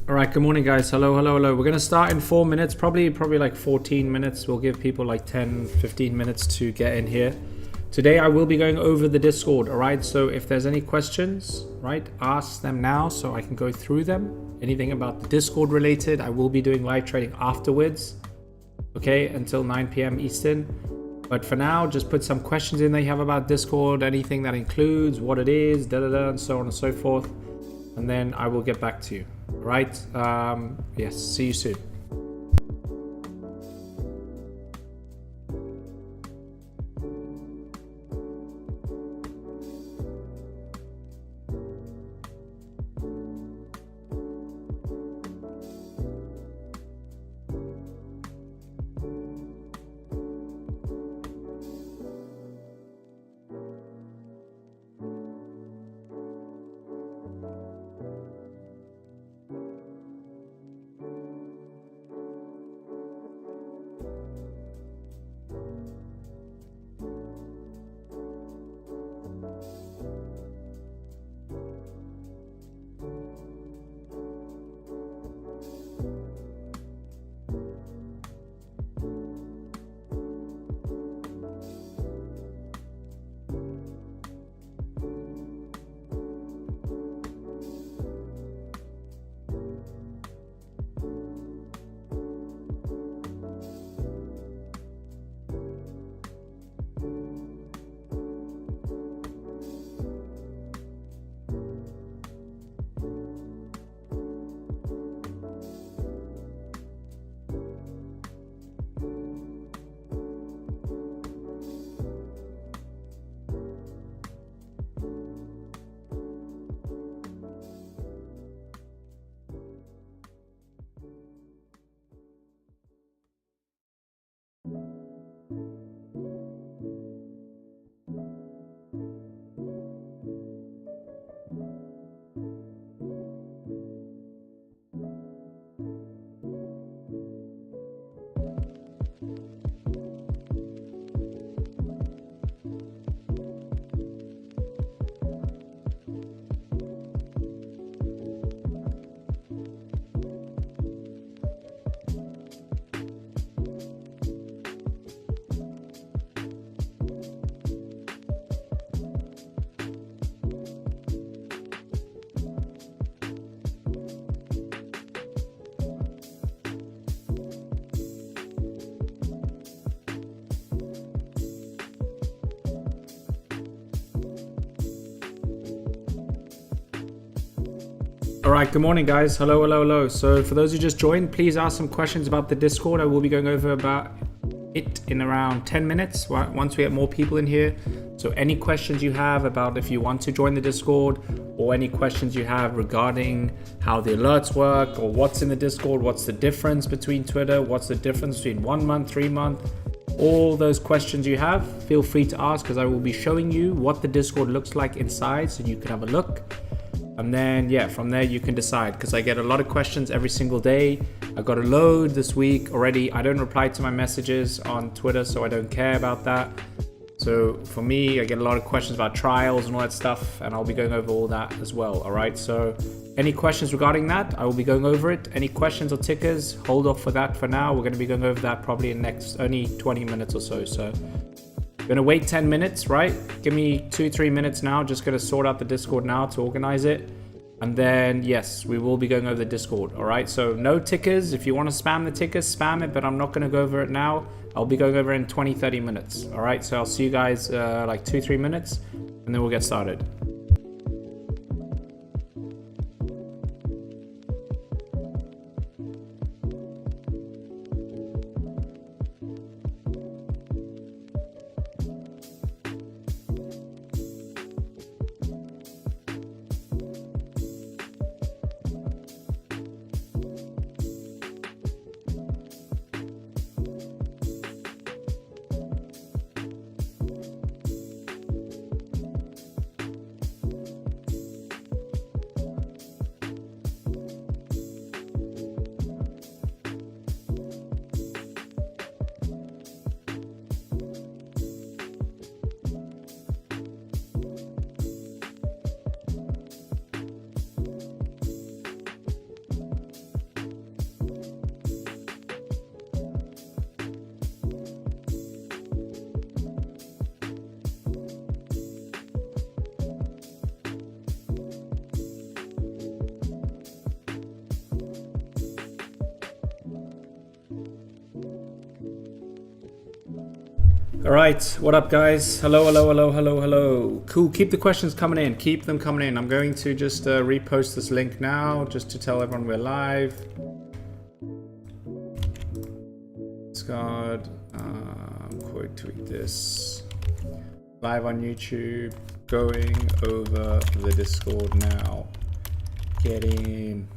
All right, good morning, guys. Hello. We're going to start in 4 minutes, probably like 14 minutes. We'll give people like 10, 15 minutes to get in here. Today, I will be going over the Discord, all right? So if there's any questions, right, ask them now so I can go through them. Anything about the Discord related, I will be doing live trading afterwards, okay, until 9 p.m. Eastern. But for now, just put some questions in that you have about Discord, anything that includes what it is, and so on and so forth. And then I will get back to you. All right. Yes. See you soon. All right, good morning, guys. Hello. So for those who just joined, please ask some questions about the Discord. I will be going over about it in around 10 minutes once we get more people in here. So any questions you have about if you want to join the Discord, or any questions you have regarding how the alerts work, or what's in the Discord, what's the difference between Twitter, what's the difference between 1 month, 3 month, all those questions you have, feel free to ask, because I will be showing you what the Discord looks like inside so you can have a look. And then, yeah, from there you can decide, because I get a lot of questions every single day. I got a load this week already. I don't reply to my messages on Twitter, so I don't care about that. So for me, I get a lot of questions about trials and all that stuff, and I'll be going over all that as well. All right, so any questions regarding that, I will be going over it. Any questions or tickers, hold off for that for now. We're going to be going over that probably in the next only 20 minutes or so. So I'm going to wait 10 minutes, right? Give me 2-3 minutes now. Just going to sort out the Discord now to organize it. And then, yes, we will be going over the Discord. All right, so no tickers. If you want to spam the tickers, spam it, but I'm not going to go over it now. I'll be going over in 20-30 minutes. All right, so I'll see you guys like 2-3 minutes, and then we'll get started. All right, what up guys? Hello. Cool, keep the questions coming in, keep them coming in. I'm going to just repost this link now just to tell everyone we're live. Discard, quote tweet this. Live on YouTube, going over the Discord now. Get in.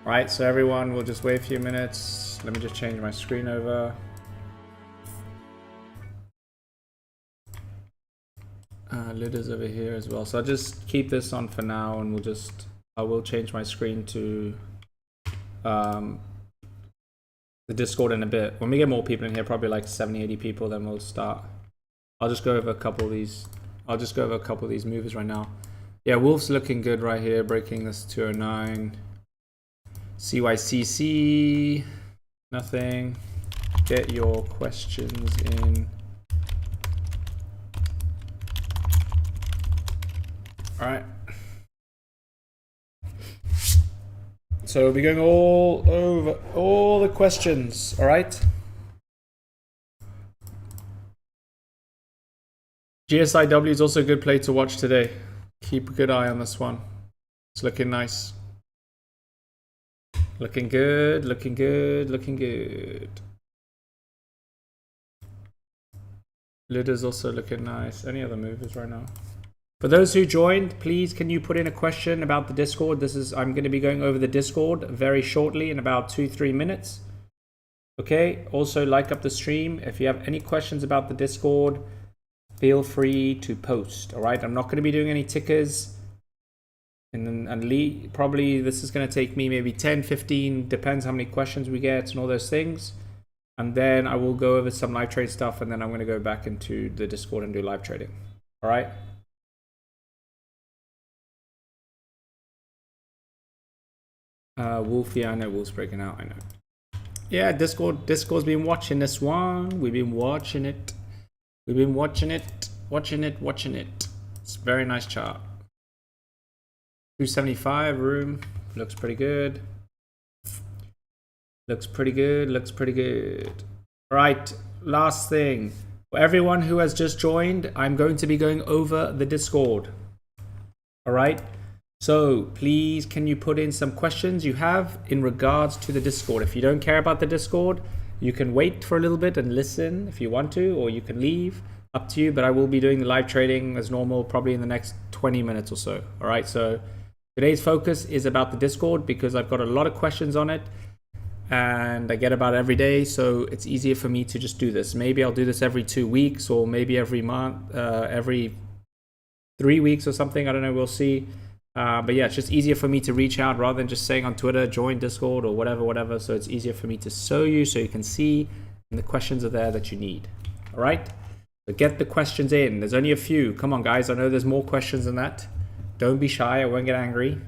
Right, so everyone, we'll just wait a few minutes. Let me just change my screen over. Litters over here as well, so I'll just keep this on for now, and I will change my screen to the Discord in a bit. When we get more people in here, probably like 70-80 people, then we'll start. I'll just go over a couple of these movers right now. Yeah, Wolf's looking good right here, breaking this 209. CYCC, nothing. Get your questions in. All right. So we'll be going all over all the questions. All right. GSIW is also a good play to watch today. Keep a good eye on this one. It's looking nice. Looking good, looking good, looking good. Lidder's also looking nice. Any other movers right now? For those who joined, please can you put in a question about the Discord? I'm going to be going over the Discord very shortly in about 2-3 minutes. Okay, also like up the stream. If you have any questions about the Discord, feel free to post. All right, I'm not going to be doing any tickers. And probably this is going to take me maybe 10-15, depends how many questions we get and all those things. And then I will go over some live trade stuff, and then I'm going to go back into the Discord and do live trading. All right. Wolf, yeah, I know Wolf's breaking out, I know. Yeah, Discord's been watching this one. We've been watching it. We've been watching it. It's a very nice chart. 275 room. Looks pretty good. Looks pretty good. All right, last thing. For everyone who has just joined, I'm going to be going over the Discord. All right. So please, can you put in some questions you have in regards to the Discord? If you don't care about the Discord, you can wait for a little bit and listen if you want to, or you can leave, up to you. But I will be doing the live trading as normal, probably in the next 20 minutes or so. All right, so today's focus is about the Discord because I've got a lot of questions on it and I get about it every day. So it's easier for me to just do this. Maybe I'll do this every 2 weeks or maybe every month, every 3 weeks or something. I don't know, we'll see. But yeah, it's just easier for me to reach out rather than just saying on Twitter, join Discord or whatever. So it's easier for me to show you so you can see and the questions are there that you need. All right, so get the questions in. There's only a few. Come on, guys. I know there's more questions than that. Don't be shy. I won't get angry. You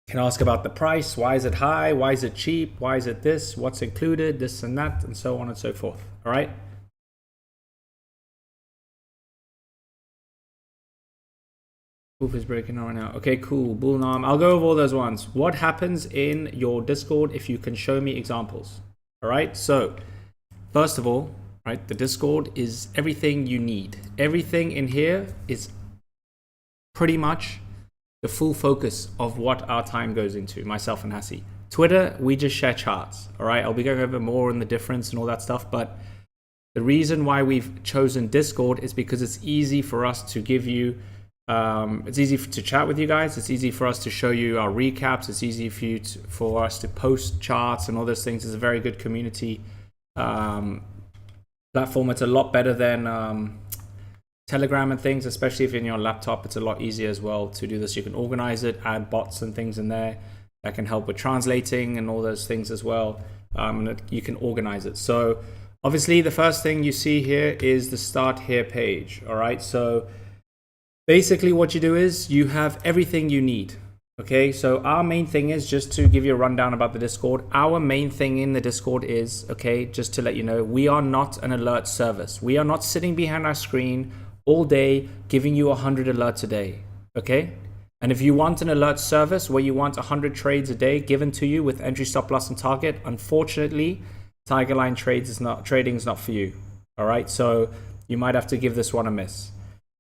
can ask about the price. Why is it high? Why is it cheap? Why is it this? What's included? This and that, and so on and so forth. All right. Wolf is breaking on right now. Okay, cool. Bull arm. I'll go over all those ones. What happens in your Discord if you can show me examples? All right. So first of all, right, the Discord is everything you need. Everything in here is pretty much the full focus of what our time goes into, myself and Hassie. Twitter, we just share charts. All right. I'll be going over more on the difference and all that stuff, but the reason why we've chosen Discord is because it's easy for us to give you it's easy to chat with you guys. It's easy for us to show you our recaps. It's easy for us to post charts and all those things. It's a very good community platform. It's a lot better than Telegram and things, especially if you're on your laptop. It's a lot easier as well to do this. You can organize it, add bots and things in there that can help with translating and all those things as well. You can organize it. So obviously the first thing you see here is the start here page. All right, so basically what you do is you have everything you need. Okay, so our main thing is, just to give you a rundown about the Discord, our main thing in the Discord is, okay, just to let you know, we are not an alert service. We are not sitting behind our screen all day giving you 100 alerts a day. Okay, and if you want an alert service where you want 100 trades a day given to you with entry, stop loss and target, unfortunately Tigerline trading is not for you. All right, so you might have to give this one a miss.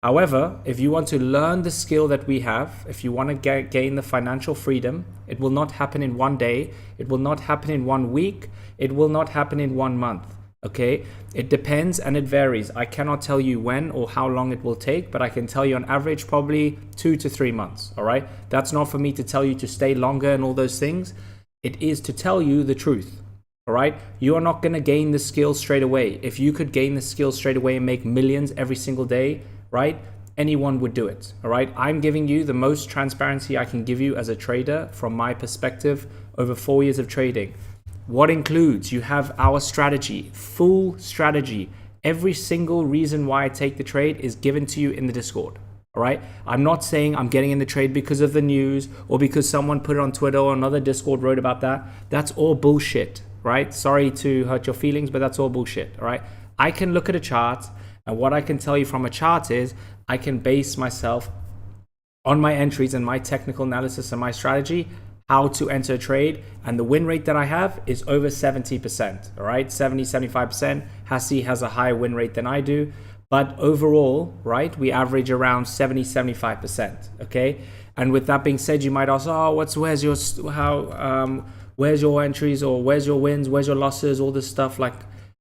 However, if you want to learn the skill that we have, if you want to gain the financial freedom, it will not happen in one day. It will not happen in 1 week. It will not happen in 1 month. Okay, it depends and it varies. I cannot tell you when or how long it will take, but I can tell you on average probably 2 to 3 months. All right, that's not for me to tell you to stay longer and all those things. It is to tell you the truth. All right, you are not going to gain the skill straight away. If you could gain the skill straight away and make millions every single day, right, anyone would do it. All right, I'm giving you the most transparency I can give you as a trader from my perspective over 4 years of trading. What includes, you have our strategy, full strategy. Every single reason why I take the trade is given to you in the Discord. All right, I'm not saying I'm getting in the trade because of the news or because someone put it on Twitter or another Discord wrote about that. That's all bullshit, right? Sorry to hurt your feelings, but that's all bullshit. All right, I can look at a chart, and what I can tell you from a chart is I can base myself on my entries and my technical analysis and my strategy, how to enter a trade. And the win rate that I have is over 70%. All right, 70, 75%. Hassie has a higher win rate than I do. But overall, right, we average around 70, 75%. Okay. And with that being said, you might ask, oh, where's your entries, or where's your wins, where's your losses, all this stuff, like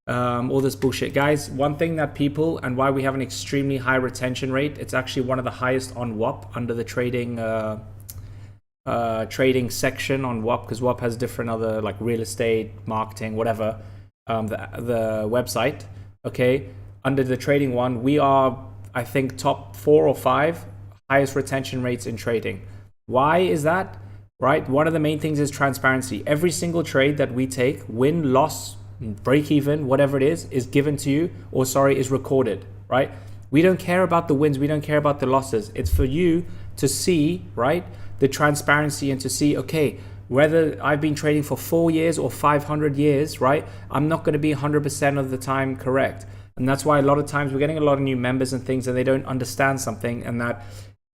all this bullshit. Guys, one thing that people, and why we have an extremely high retention rate, it's actually one of the highest on WAP under the trading trading section on WAP, because WAP has different other, like real estate, marketing, whatever, the website. Okay, under the trading one, we are, I think, top 4 or 5 highest retention rates in trading. Why is that? Right, one of the main things is transparency. Every single trade that we take, win, loss, break even, whatever it is given to you, or is recorded, right? We don't care about the wins, we don't care about the losses. It's for you to see, right, the transparency and to see, okay, whether I've been trading for 4 years or 500 years, right, I'm not going to be 100% of the time correct. And that's why a lot of times we're getting a lot of new members and things, and they don't understand something, and that,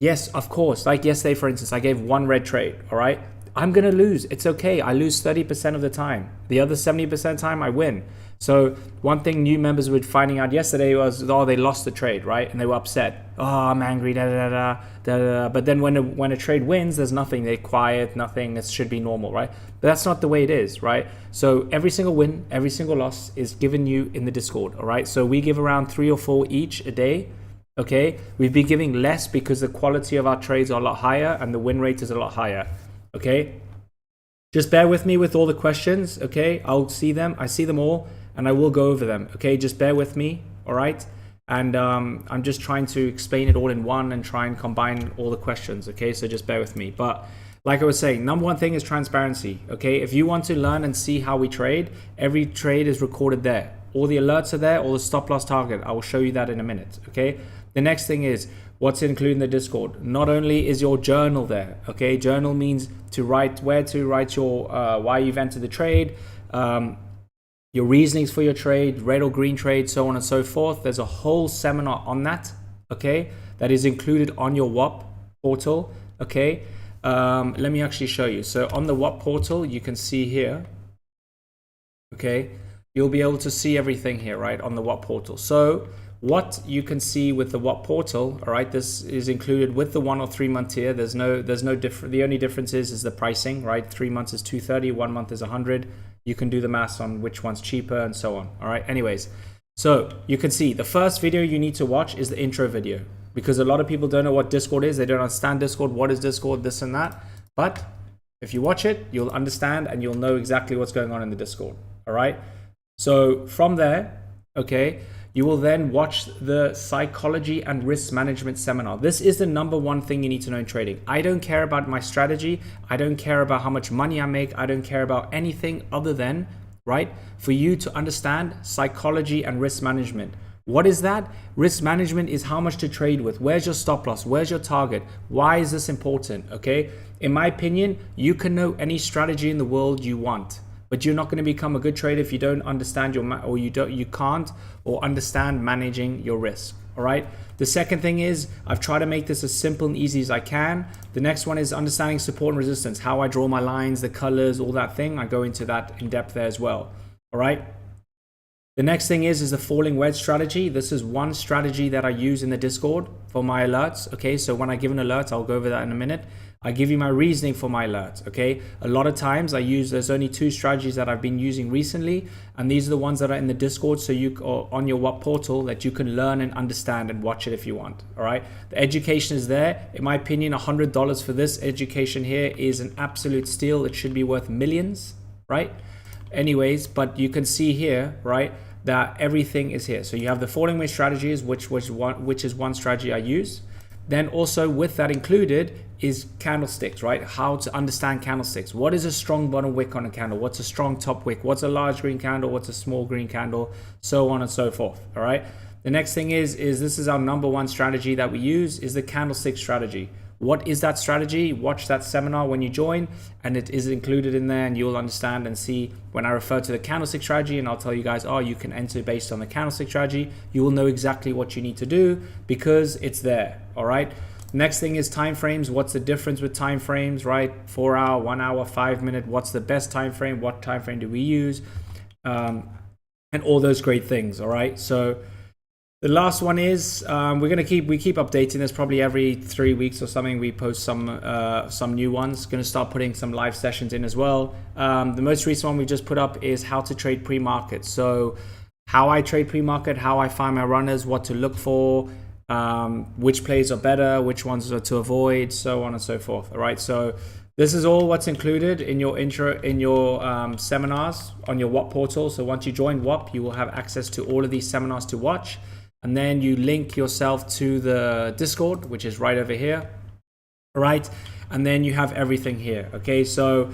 yes, of course, like yesterday, for instance, I gave 1 red trade, all right? I'm going to lose. It's okay. I lose 30% of the time. The other 70% of the time I win. So one thing new members were finding out yesterday was, oh, they lost the trade, right? And they were upset. Oh, I'm angry, da da da da da. But then when a trade wins, there's nothing. They're quiet, nothing. It should be normal, right? But that's not the way it is, right? So every single win, every single loss is given you in the Discord, all right? So we give around 3 or 4 each a day. Okay, we've been giving less because the quality of our trades are a lot higher and the win rate is a lot higher. Okay, just bear with me with all the questions. Okay, I'll see them. I see them all. And I will go over them, okay? Just bear with me, all right? And I'm just trying to explain it all in one and try and combine all the questions, okay? So just bear with me. But like I was saying, number one thing is transparency, okay? If you want to learn and see how we trade, every trade is recorded there. All the alerts are there, all the stop loss target. I will show you that in a minute, okay? The next thing is what's included in the Discord. Not only is your journal there, okay? Journal means to write, where to write your, why you've entered the trade, your reasonings for your trade, red or green trade, so on and so forth. There's a whole seminar on that, okay? That is included on your WAP portal, okay? Let me actually show you. So on the WAP portal, you can see here, okay? You'll be able to see everything here, right, on the WAP portal. So what you can see with the WAP portal, all right, this is included with the 1 or 3 month tier. There's no different. The only difference is the pricing, right? 3 months is 230, 1 month is 100. You can do the math on which one's cheaper and so on. All right. Anyways, so you can see the first video you need to watch is the intro video, because a lot of people don't know what Discord is. They don't understand Discord. What is Discord? This and that. But if you watch it, you'll understand and you'll know exactly what's going on in the Discord. All right. So from there, okay, you will then watch the psychology and risk management seminar. This is the number one thing you need to know in trading. I don't care about my strategy. I don't care about how much money I make. I don't care about anything other than, right, for you to understand psychology and risk management. What is that? Risk management is how much to trade with. Where's your stop loss? Where's your target? Why is this important? Okay. In my opinion, you can know any strategy in the world you want, but you're not going to become a good trader if you don't understand you can't understand managing your risk. All right. The second thing is I've tried to make this as simple and easy as I can. The next one is understanding support and resistance, how I draw my lines, the colors, all that thing. I go into that in depth there as well. All right. The next thing is the falling wedge strategy. This is one strategy that I use in the Discord for my alerts. Okay. So when I give an alert, I'll go over that in a minute. I give you my reasoning for my alerts, okay? A lot of times there's only 2 strategies that I've been using recently, and these are the ones that are in the Discord, so you or on your WAP portal that you can learn and understand and watch it if you want, all right? The education is there. In my opinion, $100 for this education here is an absolute steal. It should be worth millions, right? Anyways, but you can see here, right, that everything is here. So you have the falling wedge strategies, which is one strategy I use. Then also with that included is candlesticks, right? How to understand candlesticks. What is a strong bottom wick on a candle? What's a strong top wick? What's a large green candle? What's a small green candle? So on and so forth, all right? The next thing is this is our number one strategy that we use, is the candlestick strategy. What is that strategy? Watch that seminar when you join, and it is included in there, and you'll understand and see when I refer to the candlestick strategy, and I'll tell you guys, oh, you can enter based on the candlestick strategy. You will know exactly what you need to do because it's there, all right? Next thing is time frames. What's the difference with time frames, right? 4 hour, 1 hour, 5 minute. What's the best time frame? What time frame do we use? And all those great things, all right? So the last one is we keep updating this probably every 3 weeks or something. We post some new ones. Going to start putting some live sessions in as well. The most recent one we just put up is how to trade pre-market. So how I trade pre-market, how I find my runners, what to look for, which plays are better, which ones are to avoid, so on and so forth. All right. So this is all what's included in your seminars on your WAP portal. So once you join WAP, you will have access to all of these seminars to watch. And then you link yourself to the Discord, which is right over here. All right. And then you have everything here. Okay. So,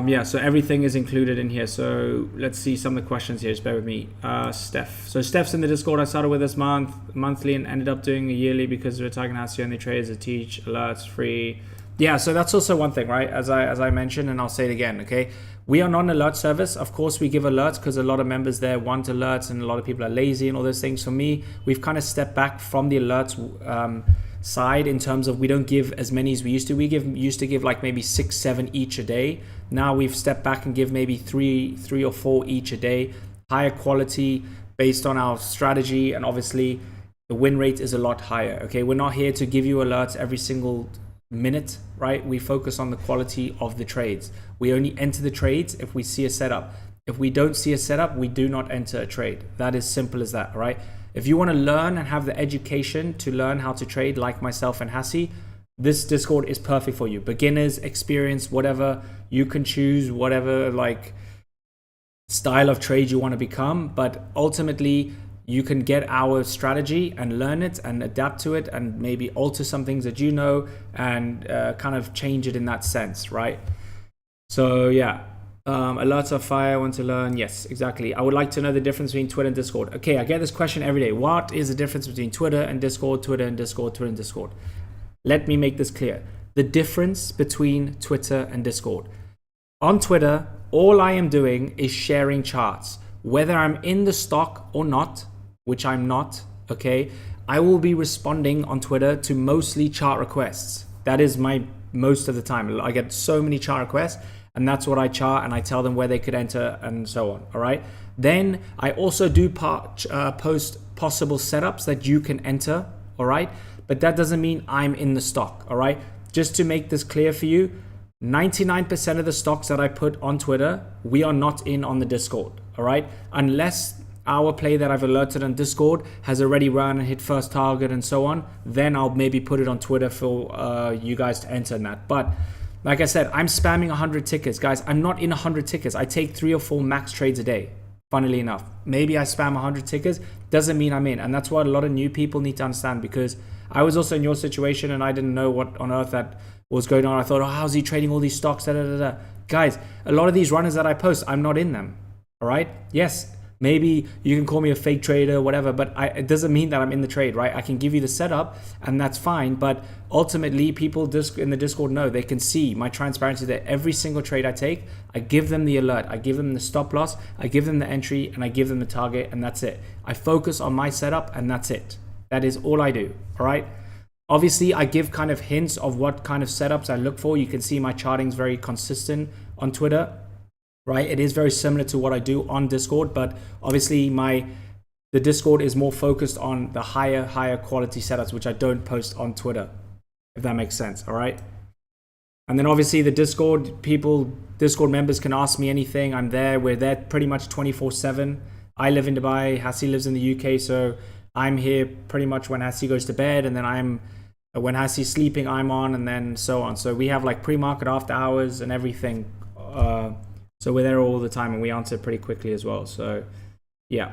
yeah, so everything is included in here. So let's see some of the questions here. Just bear with me. Steph. So Steph's in the Discord. I started with this monthly and ended up doing a yearly because we're talking how to only trades, a teach, alerts, free. Yeah. So that's also one thing, right? As I mentioned, and I'll say it again. Okay. We are not an alert service. Of course, we give alerts because a lot of members there want alerts and a lot of people are lazy and all those things. For me, we've kind of stepped back from the alerts side in terms of we don't give as many as we used to. We used to give like maybe 6, 7 each a day. Now we've stepped back and give maybe three or 4 each a day. Higher quality based on our strategy, and obviously the win rate is a lot higher. Okay, we're not here to give you alerts every single minute, right? We focus on the quality of the trades. We only enter the trades if we see a setup. If we don't see a setup, we do not enter a trade. That is simple as that, right? If you want to learn and have the education to learn how to trade like myself and Hassi, this Discord is perfect for you. Beginners, experienced, whatever, you can choose whatever like style of trade you want to become, but ultimately you can get our strategy and learn it and adapt to it and maybe alter some things that you know and kind of change it in that sense, right? So yeah, alerts are fire. I want to learn. Yes, exactly. I would like to know the difference between Twitter and Discord. Okay, I get this question every day. What is the difference between Twitter and Discord, Twitter and Discord, Twitter and Discord? Let me make this clear. The difference between Twitter and Discord. On Twitter, all I am doing is sharing charts. Whether I'm in the stock or not, which I'm not, okay, I will be responding on Twitter to mostly chart requests. That is my most of the time. I get so many chart requests, and that's what I chart, and I tell them where they could enter and so on, all right? Then I also do post possible setups that you can enter, all right? But that doesn't mean I'm in the stock, all right? Just to make this clear for you, 99% of the stocks that I put on Twitter, we are not in on the Discord, all right? Unless our play that I've alerted on Discord has already run and hit first target and so on, then I'll maybe put it on Twitter for you guys to enter in that. But like I said, I'm spamming 100 tickets. Guys, I'm not in 100 tickets. I take 3 or 4 max trades a day, funnily enough. Maybe I spam 100 tickets, doesn't mean I'm in. And that's what a lot of new people need to understand, because I was also in your situation and I didn't know what on earth that was going on. I thought, oh, how's he trading all these stocks? Da, da, da, da. Guys, a lot of these runners that I post, I'm not in them, all right? Yes, maybe you can call me a fake trader, whatever, but it doesn't mean that I'm in the trade, right? I can give you the setup and that's fine. But ultimately, people in the Discord know, they can see my transparency that every single trade I take, I give them the alert, I give them the stop loss, I give them the entry, and I give them the target, and that's it. I focus on my setup and that's it. That is all I do, all right? Obviously, I give kind of hints of what kind of setups I look for. You can see my charting is very consistent on Twitter, right? It is very similar to what I do on Discord, but obviously the Discord is more focused on the higher quality setups, which I don't post on Twitter, if that makes sense, all right? And then obviously the Discord members can ask me anything. I'm there. We're there pretty much 24/7. I live in Dubai. Hassi lives in the UK, so I'm here pretty much when Hassi goes to bed, and then when Hassi's sleeping, I'm on, and then so on. So we have like pre-market, after hours, and everything. So we're there all the time, and we answer pretty quickly as well. So yeah.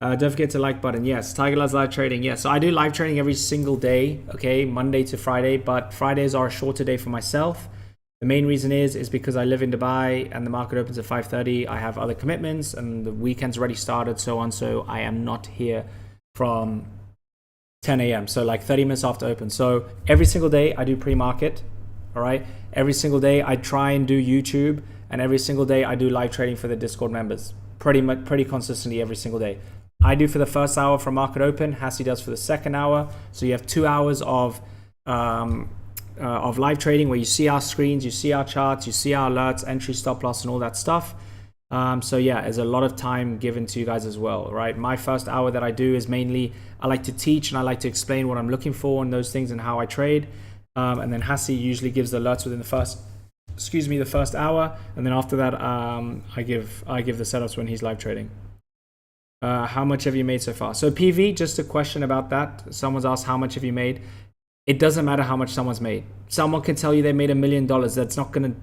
Don't forget to like button. Yes, Tiger loves live trading. Yes, so I do live trading every single day, okay, Monday to Friday, but Fridays are a shorter day for myself. The main reason is because I live in Dubai and the market opens at 5:30. I have other commitments and the weekend's already started, so on. So I am not here from 10 a.m. So like 30 minutes after open. So every single day I do pre-market, all right? Every single day I try and do YouTube, and every single day I do live trading for the Discord members. Pretty consistently every single day. I do for the first hour from market open. Hassi does for the second hour. So you have 2 hours of live trading where you see our screens, you see our charts, you see our alerts, entry, stop loss, and all that stuff. So yeah, there's a lot of time given to you guys as well, right? My first hour that I do is mainly, I like to teach and I like to explain what I'm looking for and those things and how I trade. And then Hassi usually gives the alerts within the first hour. And then after that, I give the setups when he's live trading. How much have you made so far? So PV, just a question about that. Someone's asked, how much have you made? It doesn't matter how much someone's made. Someone can tell you they made $1 million. That's not going to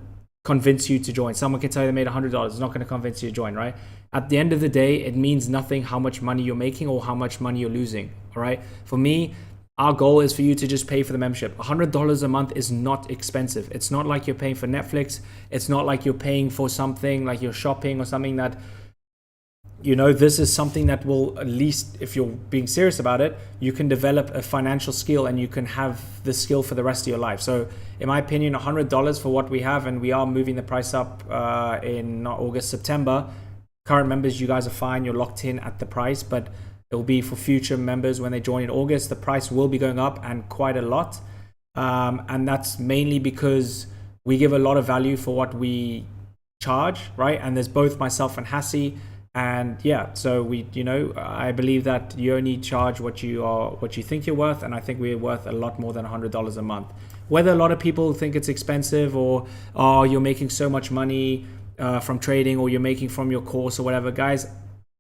convince you to join. Someone can tell you they made $100. It's not going to convince you to join, right? At the end of the day, it means nothing how much money you're making or how much money you're losing, all right? For me, our goal is for you to just pay for the membership. $100 a month is not expensive. It's not like you're paying for Netflix. It's not like you're paying for something like you're shopping or something that, you know, this is something that will, at least if you're being serious about it, you can develop a financial skill and you can have the skill for the rest of your life. So in my opinion, $100 for what we have, and we are moving the price up in August, September. Current members, you guys are fine. You're locked in at the price, but It will be for future members when they join in August. The price will be going up, and quite a lot. And that's mainly because we give a lot of value for what we charge, right? And there's both myself and Hassie, and yeah, so we, I believe that you only charge what you think you're worth, and I think we're worth a lot more than $100 a month. Whether a lot of people think it's expensive, or you're making so much money from trading, or you're making from your course or whatever, guys,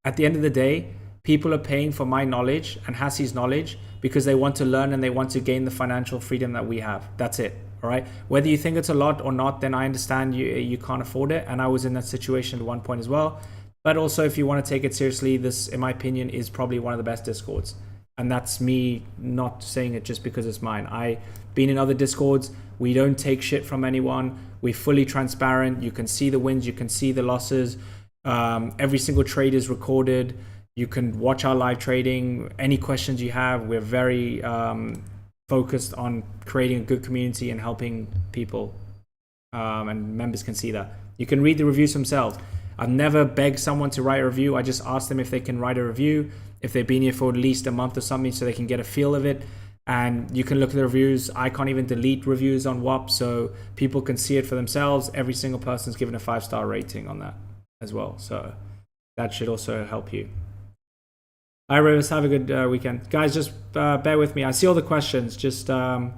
at the end of the day, people are paying for my knowledge and Hassie's knowledge because they want to learn and they want to gain the financial freedom that we have. That's it. All right. Whether you think it's a lot or not, then I understand you can't afford it. And I was in that situation at one point as well. But also, if you want to take it seriously, this, in my opinion, is probably one of the best Discords. And that's me not saying it just because it's mine. I've been in other Discords. We don't take shit from anyone. We're fully transparent. You can see the wins. You can see the losses. Every single trade is recorded. You can watch our live trading. Any questions you have, we're very focused on creating a good community and helping people. And members can see that. You can read the reviews themselves. I've never begged someone to write a review. I just asked them if they can write a review, if they've been here for at least a month or something, so they can get a feel of it. And you can look at the reviews. I can't even delete reviews on WAP, so people can see it for themselves. Every single person's given a 5-star rating on that as well. So that should also help you. All right, Rivers, have a good weekend. Guys, just bear with me. I see all the questions. Just give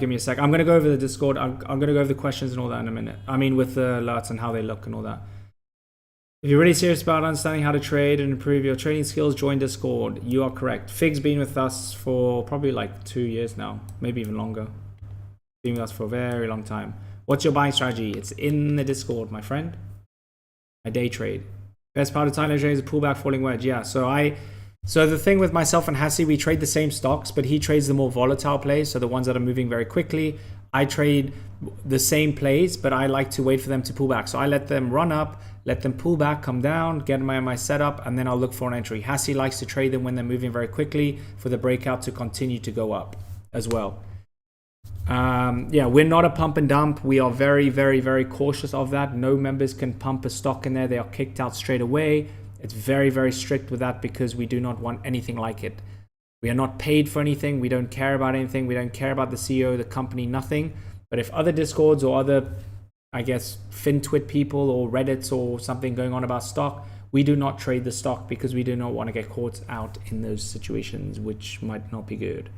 me a sec. I'm going to go over the Discord. I'm going to go over the questions and all that in a minute. I mean, with the alerts and how they look and all that. If you're really serious about understanding how to trade and improve your trading skills, join Discord. You are correct. Fig's been with us for probably like 2 years now, maybe even longer. Been with us for a very long time. What's your buying strategy? It's in the Discord, my friend. I day trade. Best part of Thailand trading is a pullback falling wedge. Yeah, so the thing with myself and Hassie, we trade the same stocks, but he trades the more volatile plays, so the ones that are moving very quickly. I trade the same plays, but I like to wait for them to pull back. So I let them run up, let them pull back, come down, get my setup, and then I'll look for an entry. Hassie likes to trade them when they're moving very quickly for the breakout to continue to go up as well. Yeah, we're not a pump and dump. We are very, very, very cautious of that. No members can pump a stock in there. They are kicked out straight away. It's very, very strict with that because we do not want anything like it. We are not paid for anything. We don't care about anything. We don't care about the CEO, the company, nothing. But if other Discords or other, I guess, FinTwit people or Reddits or something going on about stock, we do not trade the stock because we do not want to get caught out in those situations, which might not be good.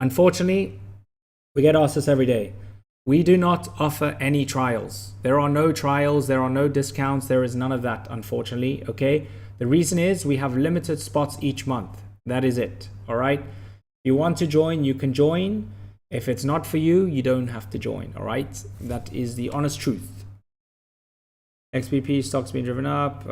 Unfortunately, we get asked this every day. We do not offer any trials. There are no trials. There are no discounts. There is none of that, unfortunately. Okay. The reason is we have limited spots each month. That is it. All right. If you want to join, you can join. If it's not for you, you don't have to join. All right. That is the honest truth. XBP stocks being driven up.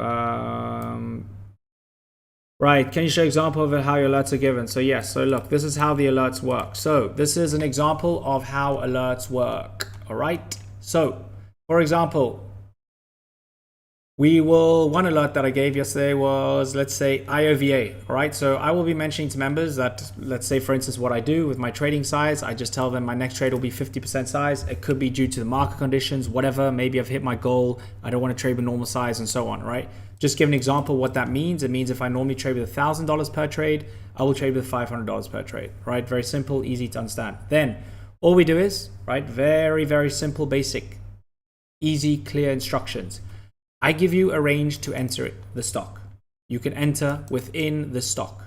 Right, can you show an example of how your alerts are given? So yes, so look, this is how the alerts work. So this is an example of how alerts work, all right? So, for example, one alert that I gave yesterday was, let's say, IOVA, all right? So I will be mentioning to members that, let's say, for instance, what I do with my trading size, I just tell them my next trade will be 50% size. It could be due to the market conditions, whatever. Maybe I've hit my goal. I don't want to trade with normal size and so on, right? Just give an example what that means. It means if I normally trade with $1,000 per trade, I will trade with $500 per trade, right? Very simple, easy to understand. Then all we do is, right, very, very simple, basic, easy, clear instructions. I give you a range to enter the stock. You can enter within the stock,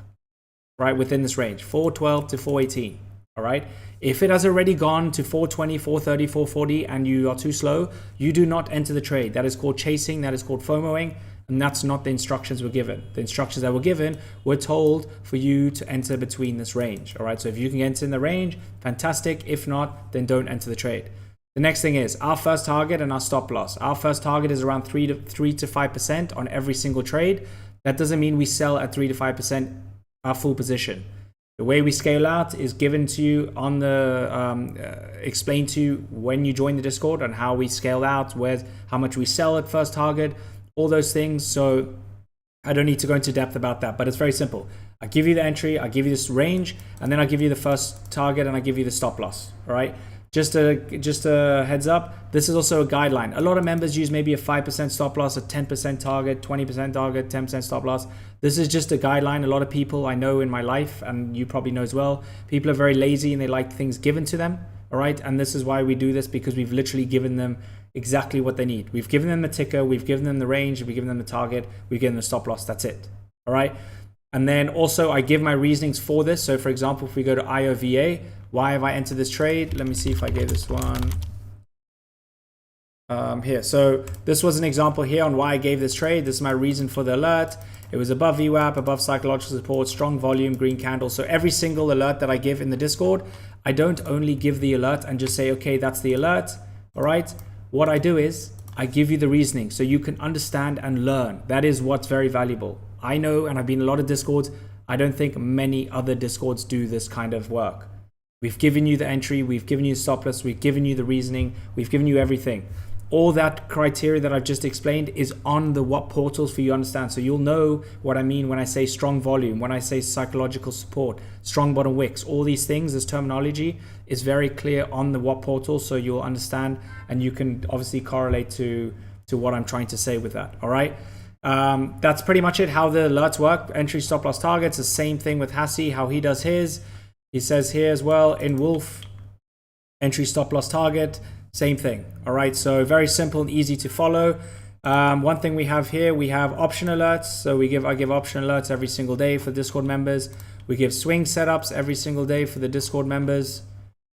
right? Within this range, 412 to 418, all right? If it has already gone to 420, 430, 440, and you are too slow, you do not enter the trade. That is called chasing. That is called FOMOing. And that's not the instructions we're given. The instructions that were given were told for you to enter between this range. All right. So if you can enter in the range, fantastic. If not, then don't enter the trade. The next thing is our first target and our stop loss. Our first target is around 3 to 5% on every single trade. That doesn't mean we sell at 3 to 5% our full position. The way we scale out is given to you on the explained to you when you join the Discord and how we scale out, how much we sell at first target. All those things, so I don't need to go into depth about that, but it's very simple. I give you the entry, I give you this range, and then I give you the first target and I give you the stop loss, all right? just a heads up, this is also a guideline. A lot of members use maybe a 5% stop loss, a 10% target, 20% target, 10% stop loss. This is just a guideline. A lot of people I know in my life, and you probably know as well, people are very lazy and they like things given to them. All right. And this is why we do this, because we've literally given them exactly what they need. We've given them the ticker, we've given them the range, we've given them the target, we've given them the stop loss. That's it. All right. And then also I give my reasonings for this. So for example, if we go to IOVA, why have I entered this trade? Let me see if I gave this one here. So this was an example here on why I gave this trade. This is my reason for the alert. It was above VWAP, above psychological support, strong volume, green candle. So every single alert that I give in the Discord, I don't only give the alert and just say, okay, that's the alert. All right. What I do is I give you the reasoning so you can understand and learn. That is what's very valuable. I know, and I've been in a lot of Discords. I don't think many other Discords do this kind of work. We've given you the entry, we've given you the stop loss, we've given you the reasoning, we've given you everything. All that criteria that I've just explained is on the what portals for you to understand. So you'll know what I mean when I say strong volume, when I say psychological support, strong bottom wicks, all these things, this terminology is very clear on the what portal. So you'll understand, and you can obviously correlate to what I'm trying to say with that. All right. That's pretty much it, how the alerts work. Entry, stop loss, targets, the same thing with Hassi, how he does his. He says here as well in Wolf, entry, stop loss, target, same thing. All right, so very simple and easy to follow. One thing we have here, we have option alerts. So I give option alerts every single day for Discord members. We give swing setups every single day for the Discord members.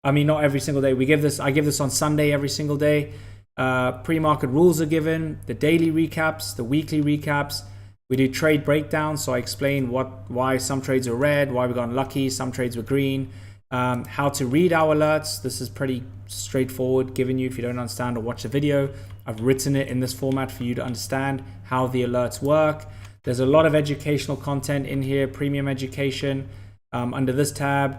I mean, not every single day. I give this on Sunday every single day. Pre-market rules are given, the daily recaps, the weekly recaps. We do trade breakdowns, so I explain why some trades are red, why we got unlucky, some trades were green, how to read our alerts. This is pretty straightforward, given you if you don't understand or watch the video. I've written it in this format for you to understand how the alerts work. There's a lot of educational content in here, premium education under this tab.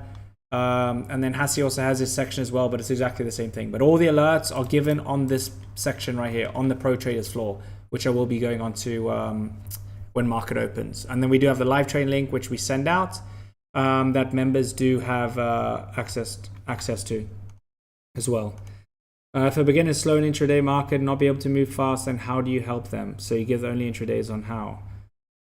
And then Hassi also has this section as well, but it's exactly the same thing. But all the alerts are given on this section right here on the Pro Traders floor, which I will be going on to when market opens. And then we do have the live train link, which we send out that members do have access to as well. If a beginner is slow in intraday market and not be able to move fast, then how do you help them? So you give only intradays on how.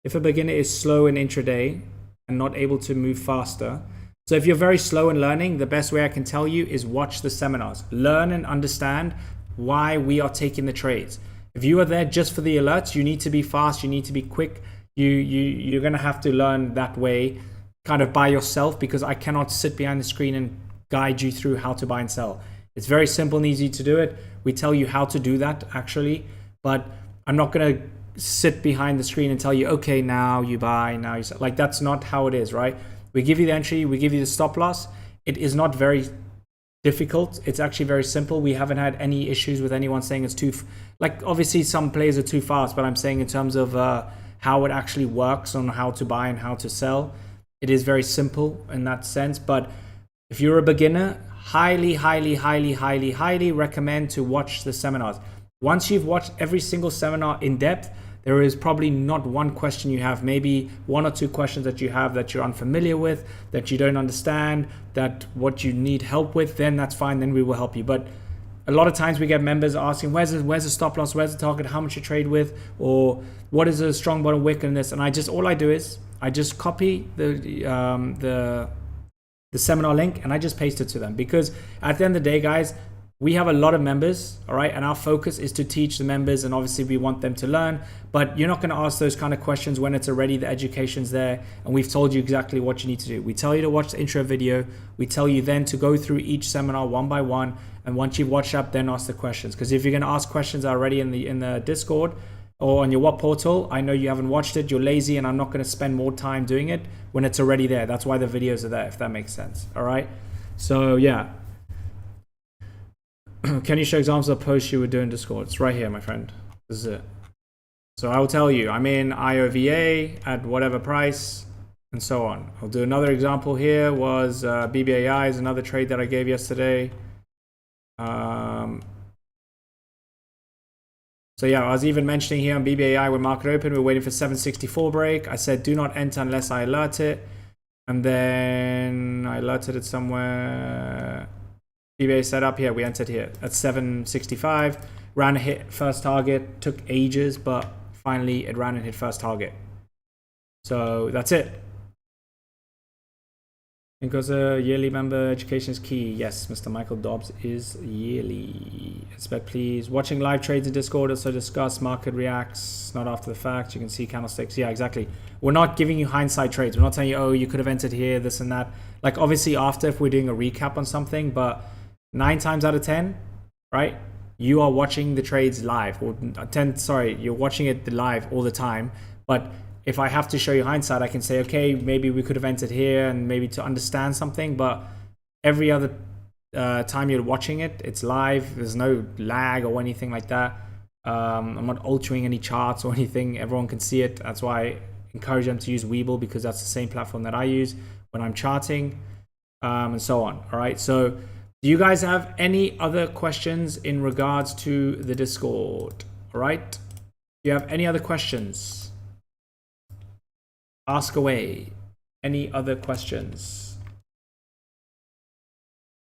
If a beginner is slow in intraday and not able to move faster, so if you're very slow in learning, the best way I can tell you is watch the seminars. Learn and understand why we are taking the trades. If you are there just for the alerts, you need to be fast, you need to be quick. You're going to have to learn that way kind of by yourself, because I cannot sit behind the screen and guide you through how to buy and sell. It's very simple and easy to do it. We tell you how to do that actually, but I'm not going to sit behind the screen and tell you, okay, now you buy, now you sell. Like, that's not how it is, right? We give you the entry, we give you the stop loss. It is not very difficult. It's actually very simple. We haven't had any issues with anyone saying it's too, like, obviously some plays are too fast, but I'm saying in terms of how it actually works on how to buy and how to sell, it is very simple in that sense. But if you're a beginner, highly recommend to watch the seminars. Once you've watched every single seminar in depth, there is probably not one question you have, maybe one or two questions that you have that you're unfamiliar with, that you don't understand, that what you need help with, then that's fine, then we will help you. But a lot of times we get members asking, where's the stop loss, where's the target, how much you trade with, or what is a strong bottom wick in this? And all I do is I just copy the seminar link and I just paste it to them, because at the end of the day, guys, we have a lot of members, all right, and our focus is to teach the members, and obviously we want them to learn, but you're not going to ask those kind of questions when it's already, the education's there, and we've told you exactly what you need to do. We tell you to watch the intro video, we tell you then to go through each seminar one by one, and once you've watched up, then ask the questions. Because if you're going to ask questions already in the Discord or on your What portal, I know you haven't watched it, you're lazy, and I'm not going to spend more time doing it when it's already there. That's why the videos are there, if that makes sense, all right? So yeah. Can you show examples of posts you would do in Discord? It's right here, my friend. This is it. So I will tell you, I'm in IOVA at whatever price and so on. I'll do another example here was BBAI is another trade that I gave yesterday. So yeah, I was even mentioning here on BBAI when market open, we're waiting for 764 break. I said, do not enter unless I alert it. And then I alerted it somewhere. BBA setup here. We entered here at 765. Ran a hit first target. Took ages, but finally it ran and hit first target. So that's it. Because a yearly member education is key. Yes, Mr. Michael Dobbs is yearly. Expect please. Watching live trades in Discord, also discuss market reacts, not after the fact. You can see candlesticks. Yeah, exactly. We're not giving you hindsight trades. We're not telling you, oh, you could have entered here, this and that. Like obviously after, if we're doing a recap on something, but 9 times out of 10, right? You are watching the trades live. Or 10, sorry, you're watching it live all the time. But if I have to show you hindsight, I can say, okay, maybe we could have entered here and maybe to understand something, but every other time you're watching it, it's live. There's no lag or anything like that. I'm not altering any charts or anything. Everyone can see it. That's why I encourage them to use Webull, because that's the same platform that I use when I'm charting, and so on. All right. So do you guys have any other questions in regards to the Discord? All right. Do you have any other questions? Ask away. Any other questions?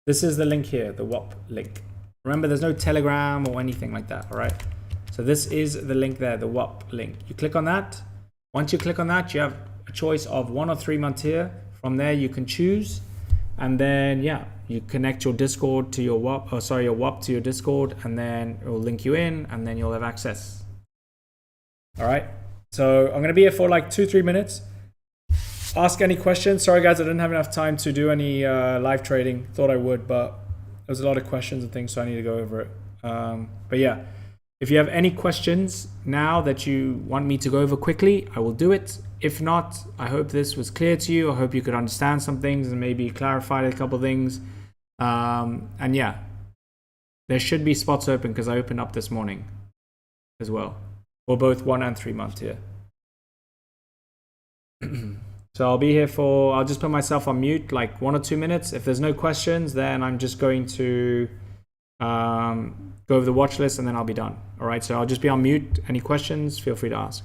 This is the link here, the WAP link. Remember, there's no Telegram or anything like that, all right? So this is the link there, the WAP link. You click on that. Once you click on that, you have a choice of 1 or 3 months here. From there, you can choose. And then, yeah, you connect your Discord to your WAP, oh, sorry, your WAP to your Discord, and then it will link you in, and then you'll have access. All right? So I'm going to be here for like 2-3 minutes. Ask any questions. Sorry guys, I didn't have enough time to do any live trading. Thought I would, but there's a lot of questions and things, so I need to go over it. But yeah, if you have any questions now that you want me to go over quickly, I will do it. If not, I hope this was clear to you. I hope you could understand some things and maybe clarified a couple things. And yeah, there should be spots open because I opened up this morning as well, for both 1 and 3 months here. So I'll be here for, I'll just put myself on mute like 1 or 2 minutes. If there's no questions, then I'm just going to go over the watch list and then I'll be done. All right, so I'll just be on mute. Any questions, feel free to ask.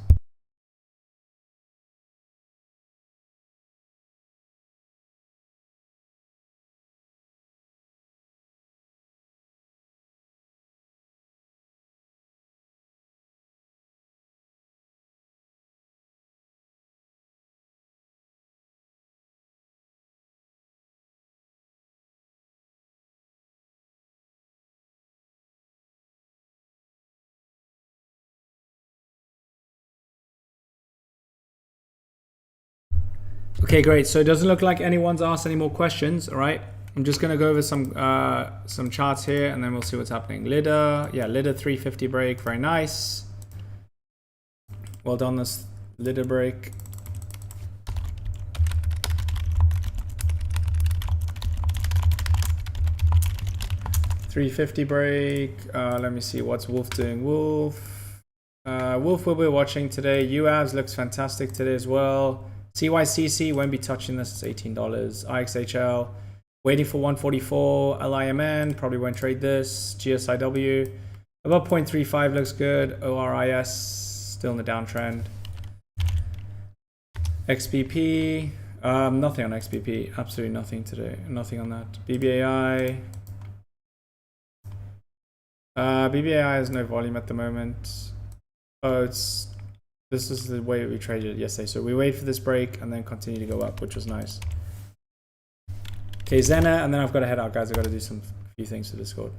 Okay, great. So it doesn't look like anyone's asked any more questions. All right. I'm just going to go over some charts here and then we'll see what's happening. LIDA, yeah, LIDA 350 break. Very nice. Well done, this LIDA break. $350 break. Let me see what's Wolf doing. Wolf will be watching today. UAVs looks fantastic today as well. CYCC won't be touching this. It's $18. IXHL waiting for 144. LIMN probably won't trade this. GSIW about 0.35 looks good. ORIS still in the downtrend. XBP nothing on XBP. Absolutely nothing today. Nothing on that. BBAI. BBAI has no volume at the moment. Oh, this is the way we traded it yesterday. So we wait for this break and then continue to go up, which was nice. Okay, Zena, and then I've got to head out, guys. I've got to do some few things to Discord.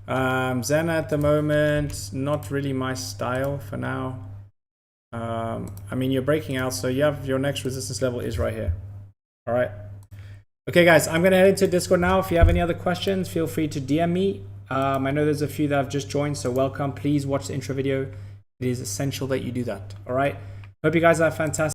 Zena at the moment, not really my style for now. I mean, you're breaking out, so you have your next resistance level is right here. All right. Okay, guys, I'm going to head into Discord now. If you have any other questions, feel free to DM me. I know there's a few that have just joined, so welcome. Please watch the intro video. It is essential that you do that. All right. Hope you guys have fantastic.